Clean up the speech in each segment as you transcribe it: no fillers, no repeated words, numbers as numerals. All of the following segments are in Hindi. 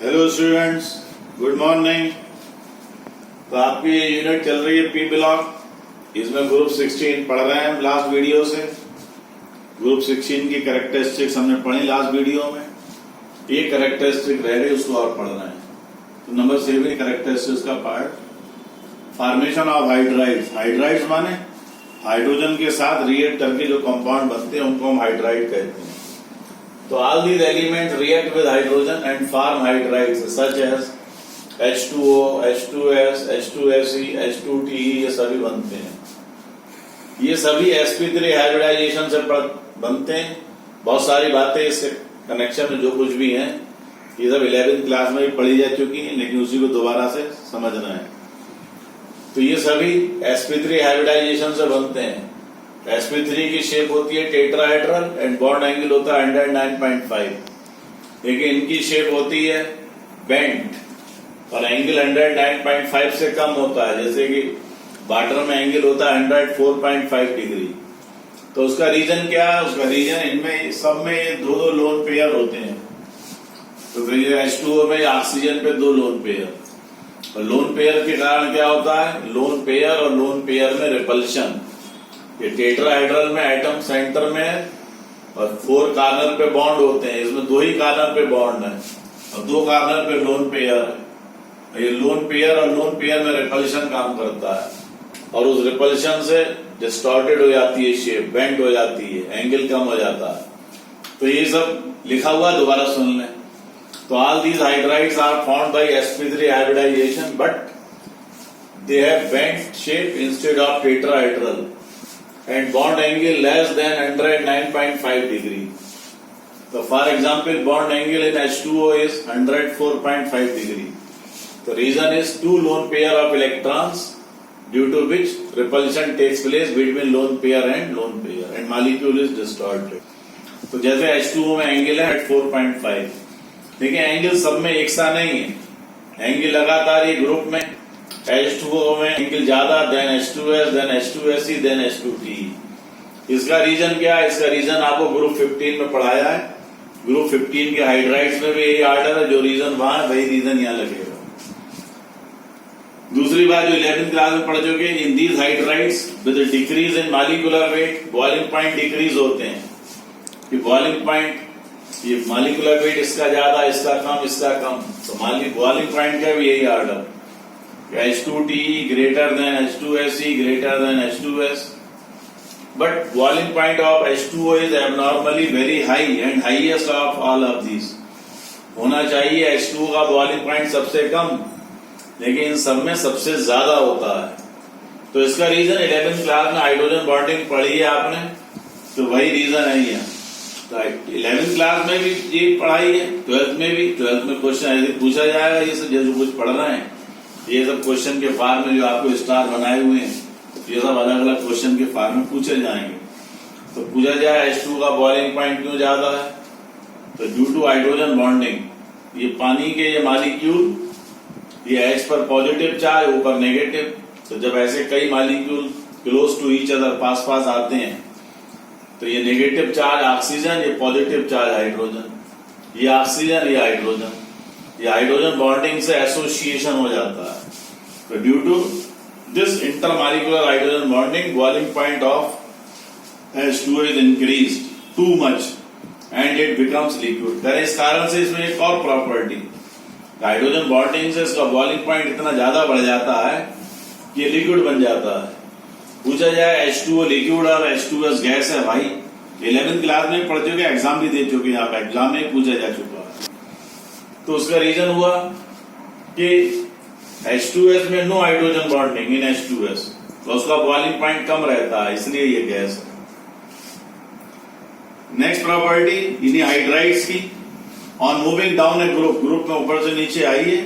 Hello students, good morning. तो आपकी ये यूनिट चल रही है पी ब्लॉक, इसमें ग्रुप 16 पढ़ रहे हैं लास्ट वीडियो से। ग्रुप 16 की कैरेक्टरिस्टिक्स हमने पढ़ी लास्ट वीडियो में। ये कैरेक्टरिस्टिक रह गई, उसको और पढ़ रहे हैं। तो नंबर 7 कैरेक्टरिस्टिक्स का part, formation of hydrides. Hydrides माने हाइड्रोजन के साथ रिएक्ट करके जो कंपाउंड बनते हैं उनको हम हाइड्राइड कहते हैं। तो all these elements react with hydrogen and form hydrides such as H2O, H2S, H2Se, H2Te, ये सभी बनते हैं। ये सभी sp3 हाइब्रिडाइजेशन से बनते हैं। बहुत सारी बातें इससे कनेक्शन में जो कुछ भी हैं ये सब 11th क्लास में भी पढ़ी जा चुकी हैं, लेकिन उसी को दोबारा से समझना है। तो ये सभी sp3 हाइब्रिडाइजेशन से बनते हैं। sp3 की शेप होती है टेट्राहेड्रल एंड बॉन्ड एंगल होता है 109.5, लेकिन इनकी शेप होती है बेंट और एंगल 109.5 से कम होता है। जैसे कि वाटर में एंगल होता है 104.5 डिग्री। तो उसका रीजन क्या है? उसका रीजन इनमें सब में दो लोन पेयर होते हैं। तो फिर H2O में ऑक्सीजन पे 2 लोन पेयर, और लोन पेयर के कारण क्या होता है? लोन पेयर और लोन पेयर में रिपल्शन। ये टेट्राहेड्रल में एटम सेंटर में है और 4 कार्नर पे बॉन्ड होते हैं। इसमें 2 ही कार्नर पे बॉन्ड है और 2 कार्नर पे लोन पेयर है। ये लोन पेयर और लोन पेयर में रिपल्शन काम करता है और उस रिपल्शन से डिस्टॉर्टेड हो जाती है शेप, बेंड हो जाती है, एंगल कम हो जाता है। तो ये सब लिखा हुआ, दोबारा सुन लें। तो all these hydrides are found by sp3 hybridization, but they have bent shape instead of tetrahedral and bond angle less than 109.5 degree. So for example, bond angle in H2O is 104.5 degree. The reason is 2 lone pair of electrons, due to which repulsion takes place between lone pair and molecule is distorted. तो जैसे H2O में एंगल है 4.5, लेकिन एंगल सब में एक सा नहीं है। एंगल लगातार ये ग्रुप में H2O में एंगल ज्यादा, then H2S, then H2Se, then H2Te। इसका रीजन क्या है? इसका रीजन आपको ग्रुप 15 में पढ़ाया है। ग्रुप 15 के हाइड्राइड्स में भी यही ऑर्डर है, जो रीजन वहां है वही रीजन यहाँ लगेगा। दूसरी बात जो 11th क्लास में पढ़ चुके हैं, in these hydrides with decrease in molecular weight boiling point decrease होते हैं। कि बॉइलिंग पॉइंट, ये मॉलिक्यूलर वेट इसका ज्यादा, इसका कम, इसका कम, तो बॉइलिंग पॉइंट का भी यही order. H2Te greater than H2Se greater than H2S, but boiling point of H2O is abnormally very high and highest of all of these. होना चाहिए H2O का बॉइलिंग पॉइंट सबसे कम, लेकिन इन सब में सबसे ज्यादा होता है। तो इसका रीजन 11th क्लास में हाइड्रोजन बॉन्डिंग पढ़ी है आपने, तो वही रीजन है ये। तो 11th क्लास में भी ये पढ़ाई है, 12th में भी। 12th में क्वेश्चन यदि पूछा जाएगा, ये सब जो कुछ पढ़ रहे हैं ये सब क्वेश्चन के फॉर्म में जो आपको स्टार बनाए हुए हैं, ये सब अलग अलग क्वेश्चन के फॉर्म में पूछे जाएंगे। तो पूछा जाए H2 का बॉइलिंग पॉइंट क्यों ज्यादा है? तो ड्यू टू हाइड्रोजन बॉन्डिंग। ये पानी के ये मॉलिक्यूल, ये H पर पॉजिटिव चार्ज, ऊपर नेगेटिव। तो जब ऐसे कई molecule close to each other, पास पास आते हैं, तो ये नेगेटिव चार्ज ऑक्सीजन, ये पॉजिटिव चार्ज हाइड्रोजन, ये ऑक्सीजन, ये हाइड्रोजन, ये हाइड्रोजन बॉन्डिंग से एसोसिएशन हो जाता है। तो due to this intermolecular hydrogen bonding, boiling point of H2O is increased too much and it becomes liquid। इस कारण से इसमें एक और प्रॉपर्टी, हाइड्रोजन बॉन्डिंग से इसका बॉइलिंग पॉइंट इतना ज्यादा बढ़ जाता है कि ये लिक्विड बन जाता है। पूछा जाए H2O लिक्विड और H2S गैस है, भाई 11th क्लास में पढ़ चुके, एग्जाम भी दे चुके, यहाँ पे एग्जाम में पूछा जा चुका है। तो उसका रीजन हुआ कि H2S में no hydrogen bonding in H2S, तो उसका बॉइलिंग पॉइंट कम रहता है, इसलिए ये गैस है। नेक्स्ट प्रॉपर्टी इन्हीं हाइड्राइड्स की, on moving down A group में ऊपर से नीचे आइए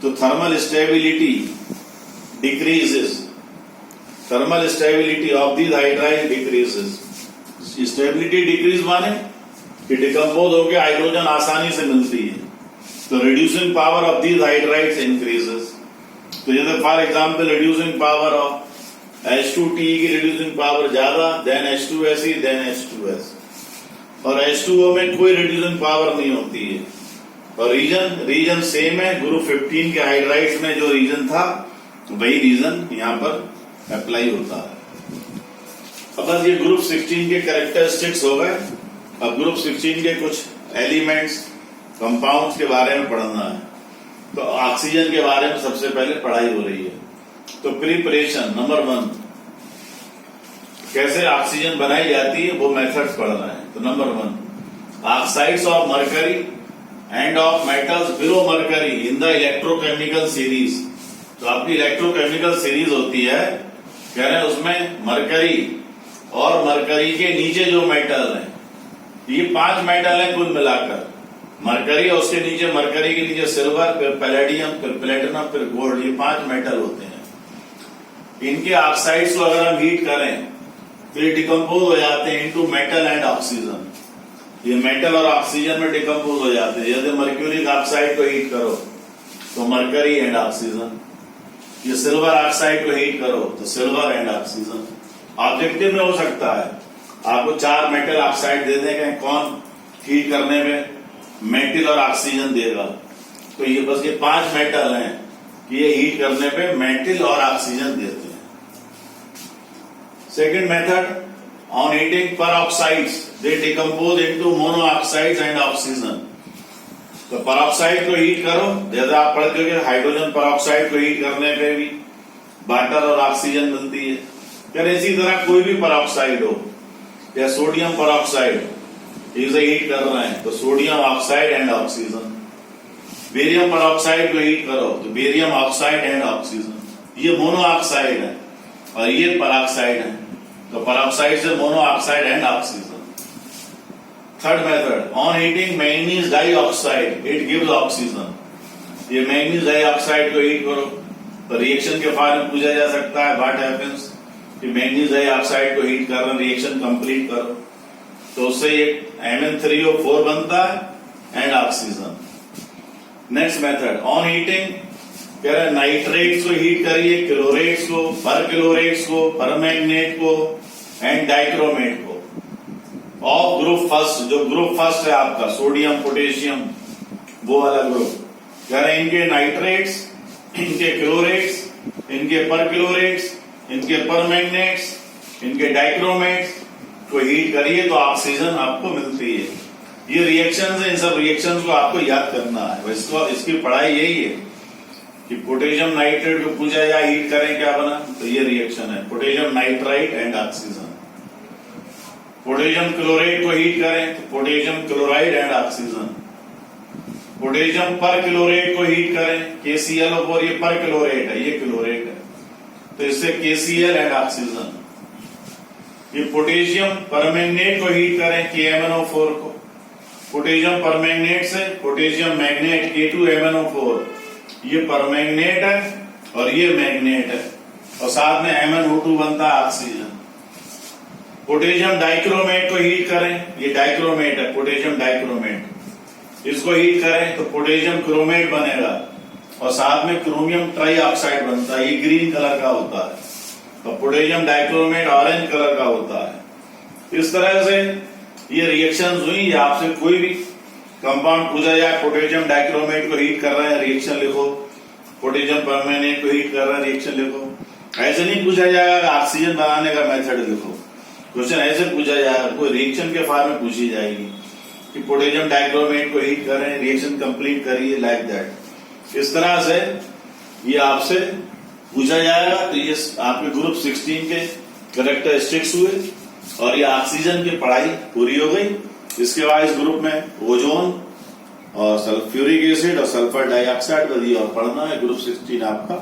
तो thermal stability decreases. Thermal stability of these hydride decreases. Stability decrease माने कि डिकम्पोज होकर हाइड्रोजन आसानी से मिलती है, तो reducing power of these hydrides increases. तो जैसे for example reducing power of H2Te की रिड्यूसिंग पावर ज्यादा, देन H2Se, देन H2S। और H2O में कोई रिड्यूसिंग पावर नहीं होती है, और रीजन सेम है। ग्रुप 15 के हाइड्राइड्स में जो रीजन था वही रीजन यहाँ पर अप्लाई होता है। अब बस ये ग्रुप 16 के कैरेक्टरिस्टिक्स हो गए। अब ग्रुप 16 के कुछ एलिमेंट्स कंपाउंड्स के बारे में पढ़ना है। तो ऑक्सीजन के बारे में सबसे पहले पढ़ाई हो रही है। तो प्रिपरेशन नंबर 1, कैसे ऑक्सीजन बनाई जाती है वो मेथड्स पढ़ रहे हैं। तो number 1, oxides of mercury end of metals below mercury in the electrochemical series. तो आपकी इलेक्ट्रोकेमिकल सीरीज होती है, कह रहे हैं उसमें मरकरी और मरकरी के नीचे जो मेटल हैं, ये 5 मेटल हैं कुल मिलाकर। मरकरी और उसके नीचे मरकरी के नीचे सिल्वर, फिर पैलेडियम, फिर प्लेटिनम, फिर गोल्ड, ये 5 मेटल होते हैं। इनके ऑक्साइड्स को अगर हम हीट करें तो ये डिकम्पोज हो जाते हैं इनटू मेटल एंड ऑक्सीजन। ये मेटल और ऑक्सीजन में डिकम्पोज हो जाते हैं। जैसे मर्क्यूरिक ऑक्साइड को हीट करो तो मरकरी एंड ऑक्सीजन, ये सिल्वर ऑक्साइड को हीट करो तो सिल्वर एंड ऑक्सीजन। ऑब्जेक्टिव में हो सकता है आपको 4 मेटल ऑक्साइड दे देंगे, कौन हीट करने में मेटल और ऑक्सीजन देगा। तो ये बस ये 5 मेटल हैं कि ये हीट करने पे मेटल और ऑक्सीजन देते हैं। Second method, on heating peroxides they decompose into monoxides and oxygen। तो peroxide को हीट करो, जैसे आप पढ़ चुके हाइड्रोजन peroxide को हीट करने पे भी वाटर और ऑक्सीजन मिलती है। फिर इसी तरह कोई भी peroxide हो या सोडियम peroxide, इसे हीट कर रहे हैं तो sodium oxide and oxygen. Barium peroxide को हीट करो तो बेरियम ऑक्साइड एंड ऑक्सीजन। ये मोनो ऑक्साइड है और ये पेरोक्साइड है, तो पेरोक्साइड से mono oxide and oxygen. Third method, on heating manganese dioxide it gives oxygen. ये मैंगनीज डाइऑक्साइड को हीट करो तो रिएक्शन के बारे में पूछा जा सकता है, व्हाट हैपेंस कि मैंगनीज डाइऑक्साइड को हीट कर रहे, रिएक्शन कंप्लीट करो तो उससे एक Mn3O4 बनता है and oxygen. Next method, on heating कह रहे नाइट्रेट्स को हीट करिए, क्लोरेट्स को, परक्लोरेट्स को, परमैंगनेट को एंड डाइक्रोमेट को। ऑफ ग्रुप फर्स्ट, जो ग्रुप फर्स्ट है आपका सोडियम पोटेशियम वो वाला ग्रुप, कह रहे इनके नाइट्रेट्स, इनके क्लोरेट्स, इनके परक्लोरेट्स, इनके परमैंगनेट्स, इनके डाइक्रोमेट्स को हीट करिए तो ऑक्सीजन आपको मिलती है। ये रिएक्शन है, इन सब रिएक्शन को आपको याद करना है। इसको इसकी पढ़ाई यही है कि पोटेशियम नाइट्रेट को पूछा जाए हीट करें क्या बना, तो ये रिएक्शन है potassium nitrite and oxygen. Potassium chloride को हीट करें तो potassium chloride and oxygen. Potassium पर क्लोरेट को हीट करें KClO4, ये पर क्लोरेट है, ये क्लोरेट है, तो इससे KCl एंड ऑक्सीजन। ये पोटेशियम परमैंगनेट को हीट करें KMnO4 को, पोटेशियम परमैंगनेट से पोटेशियम मैग्नेट K2MnO4, ये परमैंगनेट है और ये मैग्नेट है और साथ में MnO2 बनता है ऑक्सीजन। पोटेशियम डाइक्रोमेट को हीट करें, ये डाइक्रोमेट है पोटेशियम डाइक्रोमेट, इसको हीट करें तो पोटेशियम क्रोमेट बनेगा और साथ में क्रोमियम ट्राइऑक्साइड बनता है, ये ग्रीन कलर का होता है। तो पोटेशियम डाइक्रोमेट ऑरेंज कलर का होता है। इस तरह से ये रिएक्शंस हुई। आपसे कोई भी कंपाउंड पूछा जाए, पोटेशियम डाइक्रोमेट को हीट कर रहे हैं रिएक्शन लिखो, पोटेशियम परमैंगनेट को हीट कर रहे हैं रिएक्शन लिखो। ऐसे नहीं पूछा जाएगा ऑक्सीजन बनाने का मेथड लिखो, क्वेश्चन ऐसे पूछा जाएगा, कोई रिएक्शन के फॉर्म में पूछी जाएगी कि पोटेशियम डाइक्रोमेट को हीट करें, रिएक्शन कंप्लीट करिए, लाइक दैट। इस तरह से ये आपसे पूछा जाएगा। तो ये आपके ग्रुप 16 के कैरेक्टरिस्टिक्स हुए और ये ऑक्सीजन की पढ़ाई पूरी हो गई। इसके बाद इस ग्रुप में ओजोन और सल्फ्यूरिक एसिड और सल्फर डाइऑक्साइड का और पढ़ना है। ग्रुप 16 आपका